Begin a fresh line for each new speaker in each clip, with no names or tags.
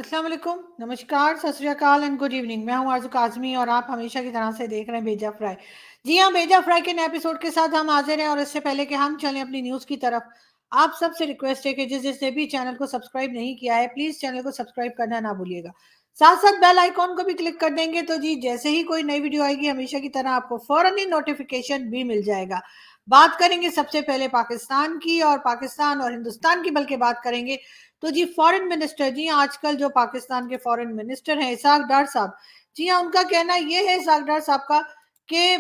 अस्सलाम वालेकुम, नमस्कार, सत श्री अकाल एंड गुड इवनिंग। मैं हूं आरज़ू काज़मी और आप हमेशा की तरह से देख रहे हैं भेजा फ्राई। जी हाँ, भेजा फ्राई के नए एपिसोड के साथ हम हाजिर हैं और इससे पहले कि हम चलें अपनी न्यूज़ की तरफ, आप सबसे रिक्वेस्ट है कि जिसने भी चैनल को सब्सक्राइब नहीं किया है, प्लीज़ चैनल को सब्सक्राइब करना ना भूलिएगा। साथ-साथ बेल आइकॉन को भी क्लिक कर देंगे तो जी जैसे ही कोई नई वीडियो आएगी, हमेशा की तरह आपको फ़ौरन ही नोटिफ़िकेशन भी मिल जाएगा। बात करेंगे सबसे पहले पाकिस्तान की और पाकिस्तान और हिंदुस्तान की बल्कि बात करेंगे तो जी फॉरेन मिनिस्टर जी आजकल जो पाकिस्तान के फॉरेन मिनिस्टर हैं इसाक डार साहब, जी हाँ उनका कहना ये है इसाक डार साहब का कि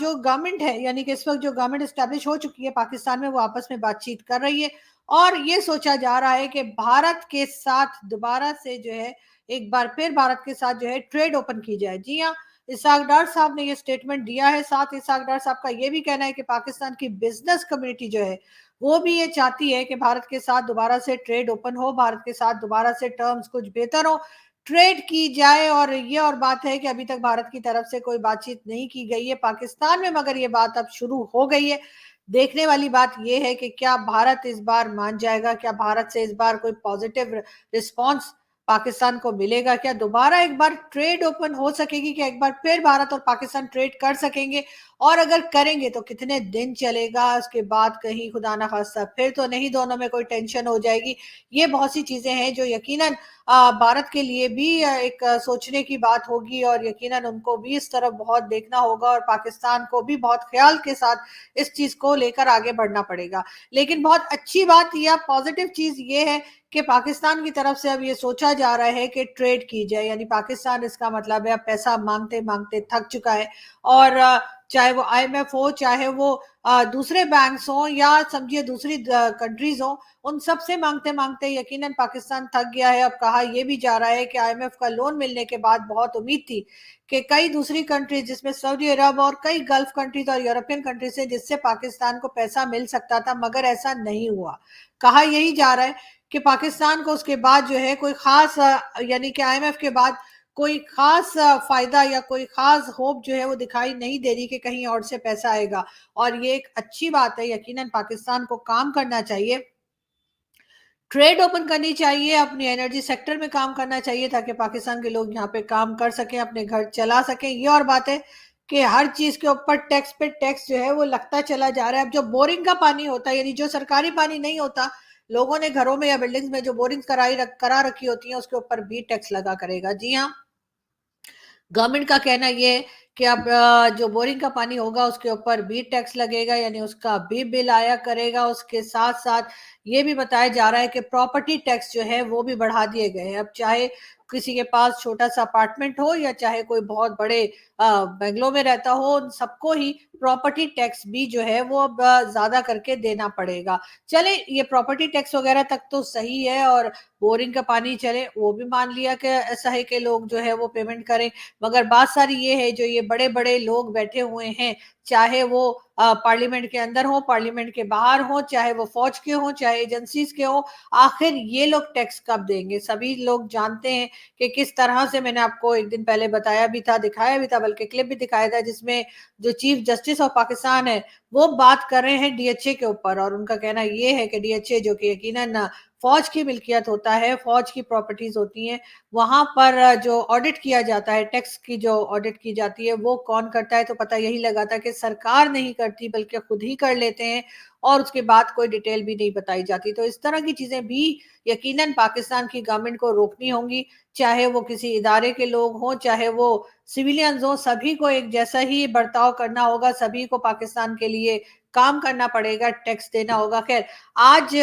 जो गवर्नमेंट है यानी कि इस वक्त जो गवर्नमेंट स्टैब्लिश हो चुकी है पाकिस्तान में वो आपस में बातचीत कर रही है और ये सोचा जा रहा है कि भारत के साथ दोबारा से जो है एक बार फिर भारत के साथ जो है ट्रेड ओपन की जाए। जी हाँ, इसाक डार साहब ने ये स्टेटमेंट दिया है। साथ इसाक डार साहब का ये भी कहना है कि पाकिस्तान की बिजनेस कम्युनिटी जो है वो भी ये चाहती है कि भारत के साथ दोबारा से ट्रेड ओपन हो, भारत के साथ दोबारा से टर्म्स कुछ बेहतर हो, ट्रेड की जाए। और ये और बात है कि अभी तक भारत की तरफ से कोई बातचीत नहीं की गई है पाकिस्तान में, मगर ये बात अब शुरू हो गई है। देखने वाली बात ये है कि क्या भारत इस बार मान जाएगा, क्या भारत से इस बार कोई पॉजिटिव रिस्पॉन्स पाकिस्तान को मिलेगा, क्या दोबारा एक बार ट्रेड ओपन हो सकेगी, क्या एक बार फिर भारत और पाकिस्तान ट्रेड कर सकेंगे, और अगर करेंगे तो कितने दिन चलेगा, उसके बाद कहीं खुदा ना खास्ता फिर तो नहीं दोनों में कोई टेंशन हो जाएगी। ये बहुत सी चीजें हैं जो यकीनन भारत के लिए भी एक सोचने की बात होगी और यकीनन उनको भी इस तरफ बहुत देखना होगा और पाकिस्तान को भी बहुत ख्याल के साथ इस चीज को लेकर आगे बढ़ना पड़ेगा। लेकिन बहुत अच्छी बात या पॉजिटिव चीज ये है कि पाकिस्तान की तरफ से अब ये सोचा जा रहा है कि ट्रेड की जाए, यानी पाकिस्तान इसका मतलब है अब पैसा मांगते मांगते थक चुका है और चाहे वो आईएमएफ हो, चाहे वो दूसरे बैंक्स हों या समझिए दूसरी कंट्रीज हों, उन सब से मांगते मांगते यकीनन पाकिस्तान थक गया है। अब कहा यह भी जा रहा है कि आईएमएफ का लोन मिलने के बाद बहुत उम्मीद थी कि कई दूसरी कंट्रीज जिसमें सऊदी अरब और कई गल्फ कंट्रीज और यूरोपियन कंट्रीज से जिससे पाकिस्तान को पैसा मिल सकता था, मगर ऐसा नहीं हुआ। कहा यही जा रहा है कि पाकिस्तान को उसके बाद जो है कोई खास यानी कि आईएमएफ के बाद कोई खास फायदा या कोई खास होप जो है वो दिखाई नहीं दे रही कि कहीं और से पैसा आएगा। और ये एक अच्छी बात है, यकीनन पाकिस्तान को काम करना चाहिए, ट्रेड ओपन करनी चाहिए, अपनी एनर्जी सेक्टर में काम करना चाहिए ताकि पाकिस्तान के लोग यहाँ पे काम कर सकें, अपने घर चला सकें। ये और बात है कि हर चीज के ऊपर टैक्स पे टैक्स जो है वो लगता चला जा रहा है। अब जो बोरिंग का पानी होता है यानी जो सरकारी पानी नहीं होता, लोगों ने घरों में या बिल्डिंग्स में जो बोरिंग करा रखी होती है उसके ऊपर भी टैक्स लगा करेगा। जी हाँ, गवर्नमेंट का कहना ये है कि अब जो बोरिंग का पानी होगा उसके ऊपर भी टैक्स लगेगा, यानी उसका भी बिल आया करेगा। उसके साथ साथ ये भी बताया जा रहा है कि प्रॉपर्टी टैक्स जो है वो भी बढ़ा दिए गए हैं। अब चाहे किसी के पास छोटा सा अपार्टमेंट हो या चाहे कोई बहुत बड़े बंगलों में रहता हो, उन सबको ही प्रॉपर्टी टैक्स भी जो है वो अब ज्यादा करके देना पड़ेगा। चले ये प्रॉपर्टी टैक्स वगैरह तक तो सही है और बोरिंग का पानी चले वो भी मान लिया कि ऐसा है कि लोग जो है वो पेमेंट करें, मगर बात सारी ये है जो ये बड़े बड़े लोग बैठे हुए हैं, चाहे वो पार्लियामेंट के अंदर हो, पार्लियामेंट के बाहर हो, चाहे वो फौज के हो, चाहे एजेंसीज के हो, आखिर ये लोग टैक्स कब देंगे? सभी लोग जानते हैं कि किस तरह से, मैंने आपको एक दिन पहले बताया भी था, दिखाया भी था, बल्कि क्लिप भी दिखाया था, जिसमें जो चीफ जस्टिस ऑफ पाकिस्तान है वो बात कर रहे हैं डीएचए के ऊपर और उनका कहना ये है कि डीएचए जो कि यकीनन फौज की मिल्कियत होता है, फौज की प्रॉपर्टीज होती हैं, वहां पर जो ऑडिट किया जाता है, टैक्स की जो ऑडिट की जाती है वो कौन करता है? तो पता यही लगा था कि सरकार नहीं करती बल्कि खुद ही कर लेते हैं और उसके बाद कोई डिटेल भी नहीं बताई जाती। तो इस तरह की चीजें भी यकीनन पाकिस्तान की गवर्नमेंट को रोकनी होंगी, चाहे वो किसी इदारे के लोग हों, चाहे वो सिविलियंस हों, सभी को एक जैसा ही बर्ताव करना होगा, सभी को पाकिस्तान के लिए काम करना पड़ेगा, टैक्स देना होगा। खैर, आज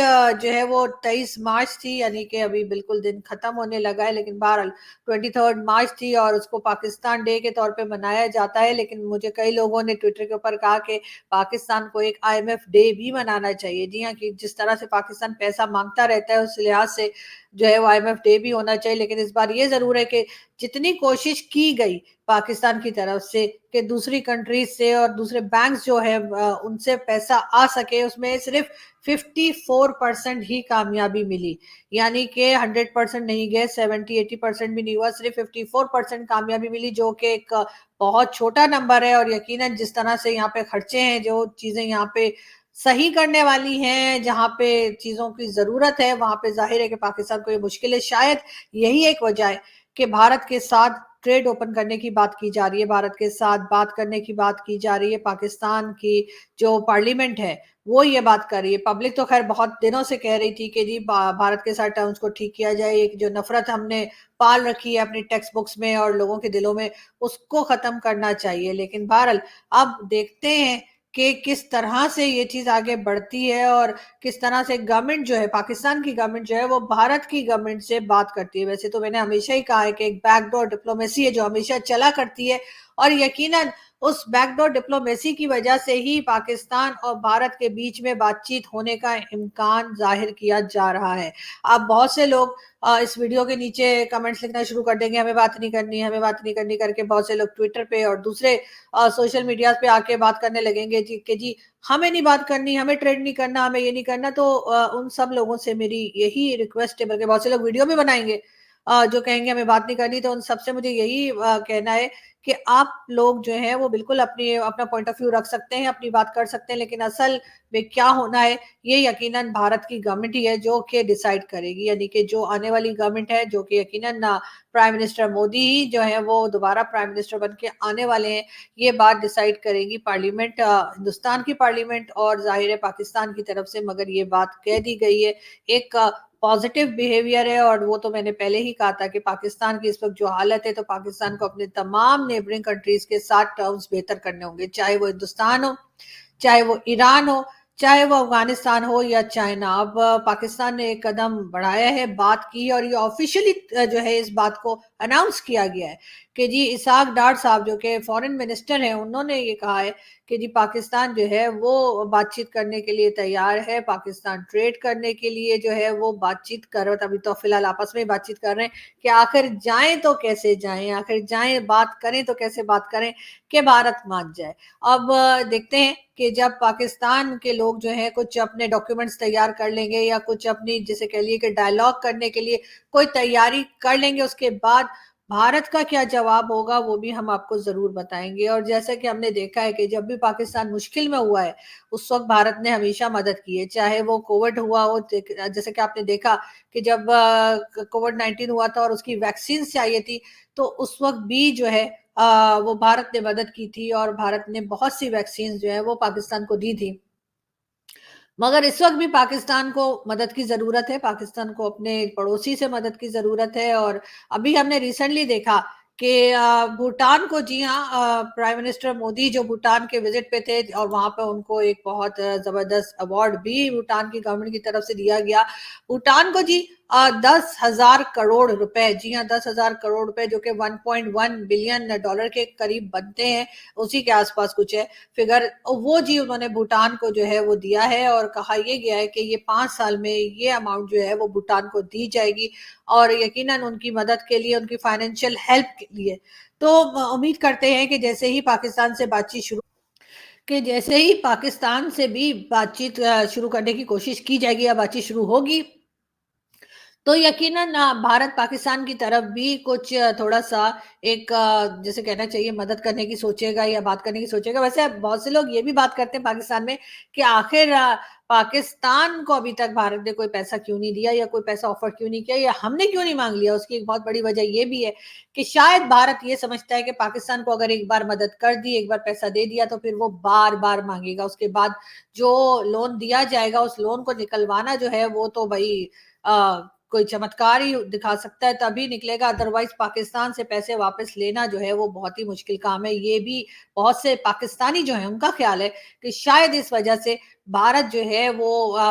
जो है वो 23 मार्च थी, यानी कि अभी बिल्कुल दिन खत्म होने लगा है, लेकिन बहरहाल 23 मार्च थी और उसको पाकिस्तान डे के तौर पे मनाया जाता है। लेकिन मुझे कई लोगों ने ट्विटर के ऊपर कहा कि पाकिस्तान को एक आईएमएफ डे भी मनाना चाहिए। जी हाँ, कि जिस तरह से पाकिस्तान पैसा मांगता रहता है उस लिहाज से जो है वो आईएमएफ डे भी होना चाहिए। लेकिन इस बार ये जरूर है कि जितनी कोशिश की गई पाकिस्तान की तरफ से कि दूसरी कंट्रीज से और दूसरे बैंक्स जो है उनसे पैसा आ सके, उसमें सिर्फ 54% ही कामयाबी मिली, यानी कि 100% नहीं गए, 70-80% भी नहीं हुआ, सिर्फ 54% कामयाबी मिली, जो कि एक बहुत छोटा नंबर है। और यकीनन जिस तरह से यहाँ पे खर्चे हैं, जो चीजें यहाँ पे सही करने वाली हैं, जहाँ पे चीज़ों की ज़रूरत है, वहाँ पे ज़ाहिर है कि पाकिस्तान को ये मुश्किल है। शायद यही एक वजह है कि भारत के साथ ट्रेड ओपन करने की बात की जा रही है, भारत के साथ बात करने की बात की जा रही है। पाकिस्तान की जो पार्लियामेंट है, वो ये बात कर रही है। पब्लिक तो खैर बहुत दिनों से कह रही थी कि जी भारत के साथ टर्म्स को ठीक किया जाए, एक जो नफ़रत हमने पाल रखी है अपनी टेक्स्ट बुक्स में और लोगों के दिलों में, उसको ख़त्म करना चाहिए। लेकिन बहरहाल अब देखते हैं कि किस तरह से ये चीज़ आगे बढ़ती है और किस तरह से गवर्नमेंट जो है, पाकिस्तान की गवर्नमेंट जो है, वो भारत की गवर्नमेंट से बात करती है। वैसे तो मैंने हमेशा ही कहा है कि एक बैकडोर डिप्लोमेसी है जो हमेशा चला करती है, और यकीनन उस बैकडोर डिप्लोमेसी की वजह से ही पाकिस्तान और भारत के बीच में बातचीत होने का इम्कान जाहिर किया जा रहा है। अब बहुत से लोग इस वीडियो के नीचे कमेंट्स लिखना शुरू कर देंगे, हमें बात नहीं करनी, हमें बात नहीं करनी करके बहुत से लोग ट्विटर पे और दूसरे सोशल मीडिया पे आके बात करने लगेंगे जी कि जी हमें नहीं बात करनी, हमें ट्रेड नहीं करना, हमें ये नहीं करना। तो उन सब लोगों से मेरी यही रिक्वेस्ट है, बल्कि बहुत से लोग वीडियो भी बनाएंगे जो कहेंगे हमें बात नहीं करनी। तो उन सबसे मुझे यही कहना है कि आप लोग जो है वो बिल्कुल अपना पॉइंट ऑफ व्यू रख सकते हैं, अपनी बात कर सकते हैं, लेकिन असल में क्या होना है ये यकीनन भारत की गवर्नमेंट ही है जो कि डिसाइड करेगी। यानी कि जो आने वाली गवर्नमेंट है, जो कि यकीनन प्राइम मिनिस्टर मोदी ही जो है वो दोबारा प्राइम मिनिस्टर बन के आने वाले हैं, ये बात डिसाइड करेगी पार्लियामेंट, हिंदुस्तान की पार्लियामेंट और जाहिर है पाकिस्तान की तरफ से। मगर ये बात कह दी गई है, एक पॉजिटिव बिहेवियर है, और वो तो मैंने पहले ही कहा था कि पाकिस्तान की इस वक्त जो हालत है, तो पाकिस्तान को अपने तमाम नेबरिंग कंट्रीज के साथ टर्म्स बेहतर करने होंगे, चाहे वो हिंदुस्तान हो, चाहे वो ईरान हो, चाहे वो अफगानिस्तान हो या चाइना। अब पाकिस्तान ने एक कदम बढ़ाया है, बात की है, और ये ऑफिशियली जो है इस बात को अनाउंस किया गया है कि जी इसहाक डार साहब जो कि फॉरेन मिनिस्टर हैं, उन्होंने ये कहा है कि जी पाकिस्तान जो है वो बातचीत करने के लिए तैयार है, पाकिस्तान ट्रेड करने के लिए जो है वो बातचीत कर रहा था। अभी तो फिलहाल आपस में बातचीत कर रहे हैं कि आखिर जाएं तो कैसे जाएं, आखिर जाएं बात करें तो कैसे बात करें कि भारत मान जाए। अब देखते हैं कि जब पाकिस्तान के लोग जो हैं कुछ अपने डॉक्यूमेंट्स तैयार कर लेंगे या कुछ अपनी जिसे कह लिए कि डायलॉग करने के लिए कोई तैयारी कर लेंगे, उसके बाद भारत का क्या जवाब होगा वो भी हम आपको जरूर बताएंगे। और जैसा कि हमने देखा है कि जब भी पाकिस्तान मुश्किल में हुआ है, उस वक्त भारत ने हमेशा मदद की है, चाहे वो कोविड हुआ हो, जैसे कि आपने देखा कि जब कोविड-19 हुआ था और उसकी वैक्सीन चाहिए थी, तो उस वक्त भी जो है वो भारत ने मदद की थी, और भारत ने बहुत सी वैक्सीन जो है वो पाकिस्तान को दी थी। मगर इस वक्त भी पाकिस्तान को मदद की जरूरत है, पाकिस्तान को अपने पड़ोसी से मदद की जरूरत है। और अभी हमने रिसेंटली देखा कि भूटान को, जी हाँ, प्राइम मिनिस्टर मोदी जो भूटान के विजिट पे थे, और वहां पे उनको एक बहुत जबरदस्त अवार्ड भी भूटान की गवर्नमेंट की तरफ से दिया गया। भूटान को जी 10,000 करोड़ रुपए, जी हाँ 10,000 करोड़ रुपए, जो कि 1.1 बिलियन डॉलर के करीब बनते हैं, उसी के आसपास कुछ है फिगर, वो जी उन्होंने भूटान को जो है वो दिया है। और कहा यह गया है कि ये 5 साल में ये अमाउंट जो है वो भूटान को दी जाएगी, और यकीनन उनकी मदद के लिए, उनकी फाइनेंशियल हेल्प के लिए। तो उम्मीद करते हैं कि जैसे ही पाकिस्तान से बातचीत शुरू, कि जैसे ही पाकिस्तान से भी बातचीत शुरू करने की कोशिश की जाएगी या बातचीत शुरू होगी, तो यकीनन भारत पाकिस्तान की तरफ भी कुछ थोड़ा-सा एक जैसे कहना चाहिए मदद करने की सोचेगा या बात करने की सोचेगा। वैसे बहुत से लोग ये भी बात करते हैं पाकिस्तान में कि आखिर पाकिस्तान को अभी तक भारत ने कोई पैसा क्यों नहीं दिया, या कोई पैसा ऑफ़र क्यों नहीं किया, या हमने क्यों नहीं माँग लिया? उसकी एक बहुत बड़ी वजह ये भी है कि शायद भारत ये समझता है कि पाकिस्तान को अगर एक बार मदद कर दी, एक बार पैसा दे दिया, तो फिर वो बार-बार माँगेगा। उसके बाद जो लोन दिया जाएगा, उस लोन को निकलवाना जो है वो तो भई कोई चमत्कार ही दिखा सकता है, तभी निकलेगा, अदरवाइज पाकिस्तान से पैसे वापस लेना जो है वो बहुत ही मुश्किल काम है। ये भी बहुत से पाकिस्तानी जो है उनका ख्याल है कि शायद इस वजह से भारत जो है वो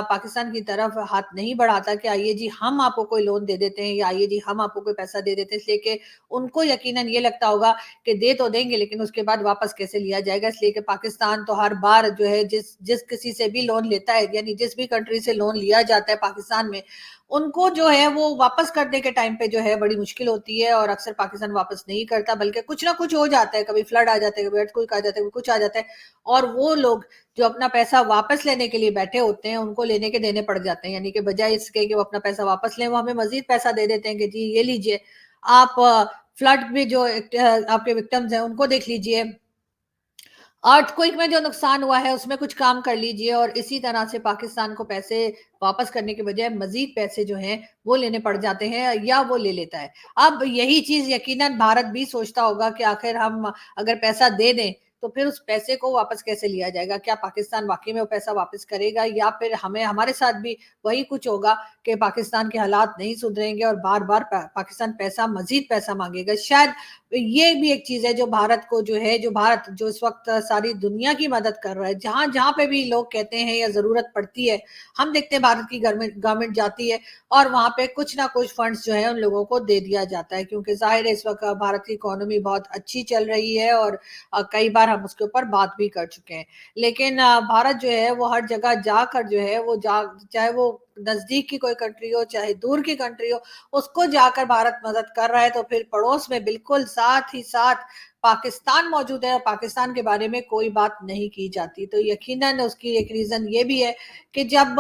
पाकिस्तान की तरफ हाथ नहीं बढ़ाता कि आइए जी हम आपको कोई लोन दे देते हैं, या आइए जी हम आपको कोई पैसा दे देते हैं, इसलिए कि उनको यकीनन ये लगता होगा कि दे तो देंगे, लेकिन उसके बाद वापस कैसे लिया जाएगा। इसलिए कि पाकिस्तान तो हर बार जो है जिस जिस किसी से भी लोन लेता है, यानी जिस भी कंट्री से लोन लिया जाता है पाकिस्तान में, उनको जो है वो वापस करने के टाइम पे जो है बड़ी मुश्किल होती है, और अक्सर पाकिस्तान वापस नहीं करता, बल्कि कुछ ना कुछ हो जाता है, कभी फ्लड आ जाता है, कभी अर्थक्वेक आ जाता है, कभी कुछ आ जाता है, और वो लोग जो अपना पैसा वापस लेने के लिए बैठे होते हैं, उनको लेने के देने पड़ जाते हैं। यानी कि बजाय इसके कि वो अपना पैसा वापस लें, वो हमें मजीद पैसा दे देते हैं कि जी ये लीजिए, आप फ्लड में जो आपके विक्टिम्स हैं उनको देख लीजिए, अर्थक्वेक में जो नुकसान हुआ है उसमें कुछ काम कर लीजिए, और इसी तरह से पाकिस्तान को पैसे वापस करने के बजाय मजीद पैसे जो हैं वो लेने पड़ जाते हैं, या वो ले लेता है। अब यही चीज यकीनन भारत भी सोचता होगा कि आखिर हम अगर पैसा दे दें तो फिर उस पैसे को वापस कैसे लिया जाएगा, क्या पाकिस्तान वाकई में वो पैसा वापस करेगा, या फिर हमें हमारे साथ भी वही कुछ होगा कि पाकिस्तान के हालात नहीं सुधरेंगे और बार बार पाकिस्तान पैसा मजीद पैसा मांगेगा। शायद ये भी एक चीज है जो भारत को जो है, जो भारत जो इस वक्त सारी दुनिया की मदद कर रहा है, जहां जहां पे भी लोग कहते हैं या जरूरत पड़ती है, हम देखते हैं भारत की गवर्नमेंट गवर्नमेंट जाती है और वहां पे कुछ ना कुछ फंड्स जो है उन लोगों को दे दिया जाता है, क्योंकि जाहिर है इस वक्त भारत की इकोनॉमी बहुत अच्छी चल रही है, और कई बार हम उसके ऊपर बात भी कर चुके हैं। लेकिन भारत जो है वो हर जगह जाकर जो है वो जा चाहे वो नजदीक की कोई कंट्री हो चाहे दूर की कंट्री हो, उसको जाकर भारत मदद कर रहा है, तो फिर पड़ोस में बिल्कुल साथ ही साथ पाकिस्तान मौजूद है और पाकिस्तान के बारे में कोई बात नहीं की जाती। तो यकीनन उसकी एक रीजन ये भी है कि जब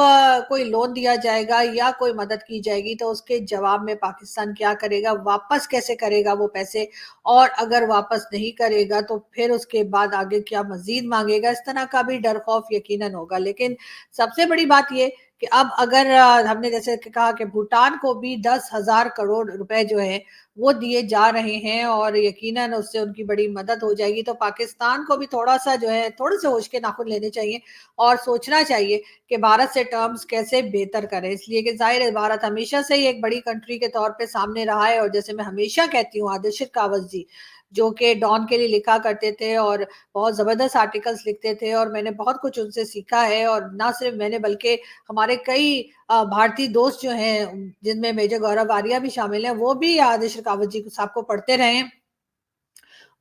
कोई लोन दिया जाएगा या कोई मदद की जाएगी तो उसके जवाब में पाकिस्तान क्या करेगा, वापस कैसे करेगा वो पैसे, और अगर वापस नहीं करेगा तो फिर उसके बाद आगे क्या मजीद मांगेगा, इस तरह का भी डर खौफ यकीनन होगा। लेकिन सबसे बड़ी बात ये कि अब अगर हमने जैसे कि कहा कि भूटान को भी 10,000 करोड़ रुपए जो है वो दिए जा रहे हैं, और यकीनन उससे उनकी बड़ी मदद हो जाएगी, तो पाकिस्तान को भी थोड़ा सा जो है थोड़े से होश के नाखुन लेने चाहिए और सोचना चाहिए कि भारत से टर्म्स कैसे बेहतर करें। इसलिए कि जाहिर है भारत हमेशा से ही एक बड़ी कंट्री के तौर पे सामने रहा है, और जैसे मैं हमेशा कहती हूँ, आदिल शेखावत जी जो कि डॉन के लिए लिखा करते थे और बहुत जबरदस्त आर्टिकल्स लिखते थे, और मैंने बहुत कुछ उनसे सीखा है, और ना सिर्फ मैंने बल्कि हमारे कई भारतीय दोस्त जो हैं जिनमें मेजर गौरव आर्या भी शामिल हैं, वो भी आदिल शेखावत जी साहब को पढ़ते रहे हैं।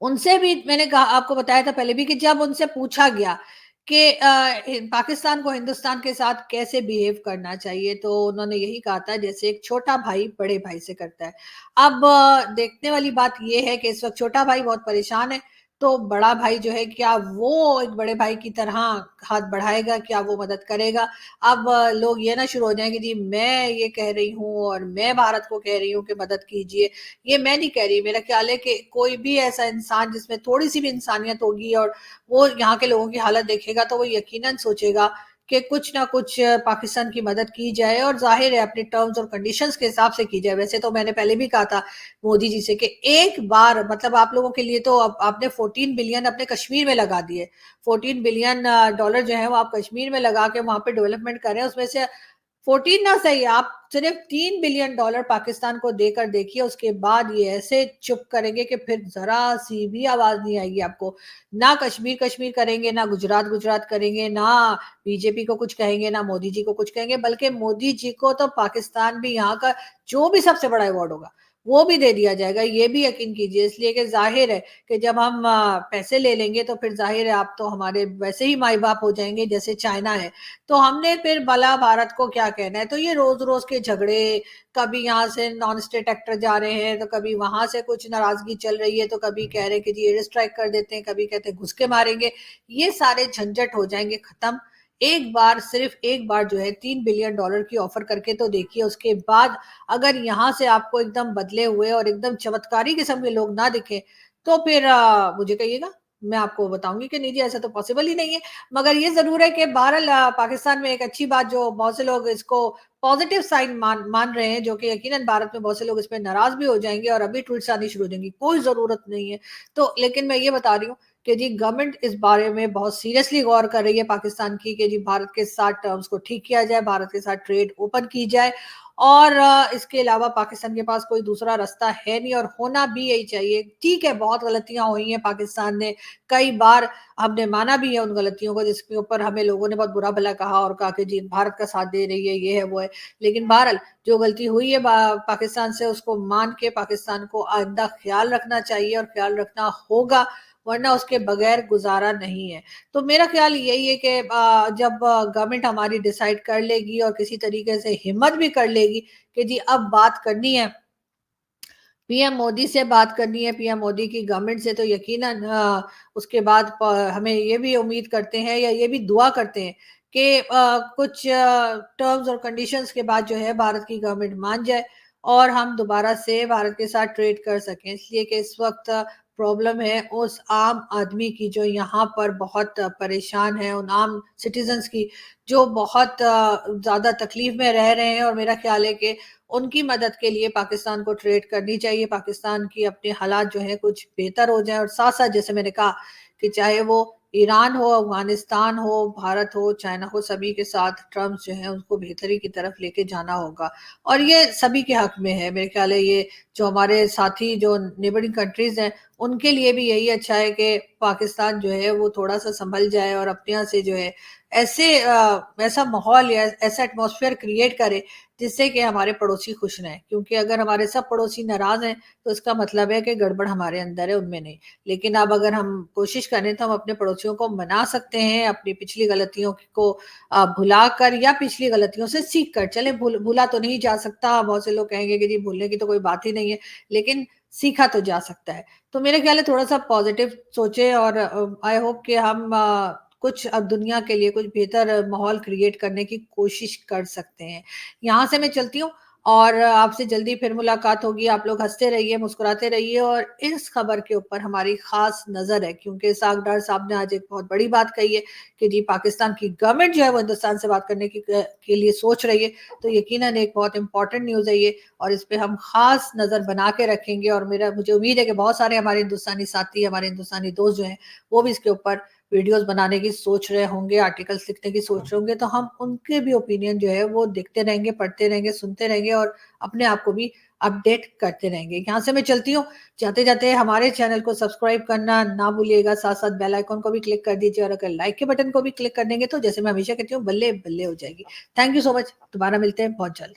उनसे भी मैंने कहा, आपको बताया था पहले भी, कि जब उनसे पूछा गया कि पाकिस्तान को हिंदुस्तान के साथ कैसे बिहेव करना चाहिए, तो उन्होंने यही कहा था जैसे एक छोटा भाई बड़े भाई से करता है। अब देखने वाली बात ये है कि इस वक्त छोटा भाई बहुत परेशान है, तो बड़ा भाई जो है क्या वो एक बड़े भाई की तरह हाथ बढ़ाएगा, क्या वो मदद करेगा। अब लोग ये ना शुरू हो जाएंगे जी मैं ये कह रही हूँ और मैं भारत को कह रही हूँ कि मदद कीजिए, ये मैं नहीं कह रही। मेरा ख्याल है कि कोई भी ऐसा इंसान जिसमें थोड़ी सी भी इंसानियत होगी और वो यहाँ के लोगों की हालत देखेगा, तो वो यकीनन सोचेगा कि कुछ ना कुछ पाकिस्तान की मदद की जाए, और जाहिर है अपने टर्म्स और कंडीशंस के हिसाब से की जाए। वैसे तो मैंने पहले भी कहा था मोदी जी से कि एक बार मतलब आप लोगों के लिए तो आपने 14 बिलियन अपने कश्मीर में लगा दिए, 14 बिलियन डॉलर जो है वो आप कश्मीर में लगा के वहां पे डेवलपमेंट करें, उसमें से 14 ना सही, आप सिर्फ 3 बिलियन डॉलर पाकिस्तान को देकर देखिए, उसके बाद ये ऐसे चुप करेंगे कि फिर जरा सी भी आवाज नहीं आएगी आपको। ना कश्मीर कश्मीर करेंगे, ना गुजरात गुजरात करेंगे, ना बीजेपी को कुछ कहेंगे, ना मोदी जी को कुछ कहेंगे, बल्कि मोदी जी को तो पाकिस्तान भी यहाँ का जो भी सबसे बड़ा अवार्ड होगा वो भी दे दिया जाएगा, ये भी यकीन कीजिए। इसलिए कि जाहिर है कि जब हम पैसे ले लेंगे तो फिर जाहिर है आप तो हमारे वैसे ही माई बाप हो जाएंगे जैसे चाइना है, तो हमने फिर भला भारत को क्या कहना है। तो ये रोज रोज के झगड़े, कभी यहाँ से नॉन स्टेट एक्टर जा रहे हैं तो कभी वहां से कुछ नाराजगी चल रही है, तो कभी कह रहे हैं कि जी एयर स्ट्राइक कर देते हैं, कभी कहते हैं घुस के मारेंगे, ये सारे झंझट हो जाएंगे खत्म। एक बार सिर्फ एक बार जो है 3 बिलियन डॉलर की ऑफर करके तो देखिए, उसके बाद अगर यहाँ से आपको एकदम बदले हुए और एकदम चमत्कारी किस्म के लोग ना दिखे तो फिर मुझे कहिएगा, मैं आपको बताऊंगी कि नहीं जी ऐसा तो पॉसिबल ही नहीं है। मगर ये जरूर है कि बहरहाल पाकिस्तान में एक अच्छी बात जो बहुत से लोग इसको पॉजिटिव साइन मान रहे हैं, जो कि यकीनन भारत में बहुत से लोग इस पे नाराज भी हो जाएंगे और अभी ट्वीट्स आनी शुरू हो जाएंगी, कोई जरूरत नहीं है। तो लेकिन मैं ये बता रही हूँ कि जी गवर्नमेंट इस बारे में बहुत सीरियसली गौर कर रही है पाकिस्तान की, कि जी भारत के साथ टर्म्स को ठीक किया जाए, भारत के साथ ट्रेड ओपन की जाए, और इसके अलावा पाकिस्तान के पास कोई दूसरा रास्ता है नहीं, और होना भी यही चाहिए। ठीक है बहुत गलतियां हुई हैं पाकिस्तान ने, कई बार हमने माना भी है उन गलतियों को, जिसके ऊपर हमें लोगों ने बहुत बुरा भला कहा और कहा कि जी भारत का साथ दे रही है, ये है वो है। लेकिन बहरहाल जो गलती हुई है पाकिस्तान से, उसको मान के पाकिस्तान को आइंदा ख्याल रखना चाहिए और ख्याल रखना होगा, वरना उसके बगैर गुजारा नहीं है। तो मेरा ख्याल यही है कि जब गवर्नमेंट हमारी डिसाइड कर लेगी और किसी तरीके से हिम्मत भी कर लेगी कि जी अब बात करनी है, पीएम मोदी से बात करनी है, पीएम मोदी की गवर्नमेंट से, तो यकीनन उसके बाद हमें ये भी उम्मीद करते हैं या ये भी दुआ करते हैं कि कुछ टर्म्स और कंडीशंस के बाद जो है भारत की गवर्नमेंट मान जाए और हम दोबारा से भारत के साथ ट्रेड कर सकें। इसलिए कि इस वक्त प्रॉब्लम है उस आम आदमी की जो यहाँ पर बहुत परेशान है, उन आम सिटीजन्स की जो बहुत ज़्यादा तकलीफ में रह रहे हैं, और मेरा ख्याल है कि उनकी मदद के लिए पाकिस्तान को ट्रेड करनी चाहिए। पाकिस्तान की अपने हालात जो हैं कुछ बेहतर हो जाएँ, और साथ-साथ जैसे मैंने कहा कि चाहे वो ईरान हो, अफ़गानिस्तान हो, भारत हो, चाइना हो, सभी के साथ ट्रम्प जो है उनको बेहतरी की तरफ लेके जाना होगा, और ये सभी के हक में है। मेरे ख्याल है ये जो हमारे साथी जो नेबरिंग कंट्रीज़ हैं, उनके लिए भी यही अच्छा है कि पाकिस्तान जो है वो थोड़ा-सा सँभल जाए और अपने यहाँ से जो है ऐसा माहौल या ऐसा एटमॉस्फेयर क्रिएट करे जिससे कि हमारे पड़ोसी खुश रहें। क्योंकि अगर हमारे सब पड़ोसी नाराज़ हैं, तो इसका मतलब है कि गड़बड़ हमारे अंदर है, उनमें नहीं। लेकिन अब अगर हम कोशिश करें तो हम अपने पड़ोसियों को मना सकते हैं, अपनी पिछली गलतियों को भुलाकर या पिछली गलतियों से सीख कर। चलें, भूला तो नहीं जा सकता, बहुत से लोग कहेंगे कि जी भूलने की तो कोई बात ही नहीं है, लेकिन सीखा तो जा सकता है। तो मेरे ख्याल है थोड़ा-सा पॉज़िटिव सोचें, और आई होप कि हम कुछ अब दुनिया के लिए कुछ बेहतर माहौल क्रिएट करने की कोशिश कर सकते हैं। यहाँ से मैं चलती हूँ, और आपसे जल्दी फिर मुलाकात होगी। आप लोग हँसते रहिए, मुस्कुराते रहिए, और इस खबर के ऊपर हमारी ख़ास नज़र है, क्योंकि सागडार साहब ने आज एक बहुत बड़ी बात कही है कि जी पाकिस्तान की गवर्नमेंट जो है वो हिंदुस्तान से बात करने के लिए सोच रही है। तो यकीनन एक बहुत इम्पोर्टेंट न्यूज़ है ये, और इस पे हम ख़ास नज़र बना के रखेंगे, और मुझे उम्मीद है कि बहुत सारे हमारे हिंदुस्तानी साथी, हमारे हिंदुस्तानी दोस्त जो हैं, वो भी इसके ऊपर वीडियोज़ बनाने की सोच रहे होंगे, आर्टिकल्स लिखने की सोच रहे होंगे, तो हम उनके भी ओपिनियन जो है वो देखते रहेंगे, पढ़ते रहेंगे, सुनते रहेंगे, और अपने आप को भी अपडेट करते रहेंगे। यहाँ से मैं चलती हूँ, जाते-जाते हमारे चैनल को सब्सक्राइब करना ना भूलिएगा, साथ-साथ बेल आइकन को भी क्लिक कर दीजिए, और अगर लाइक के बटन को भी क्लिक कर देंगे तो जैसे मैं हमेशा कहती हूँ, बल्ले-बल्ले हो जाएगी। थैंक यू सो मच, दोबारा मिलते हैं बहुत जल्द।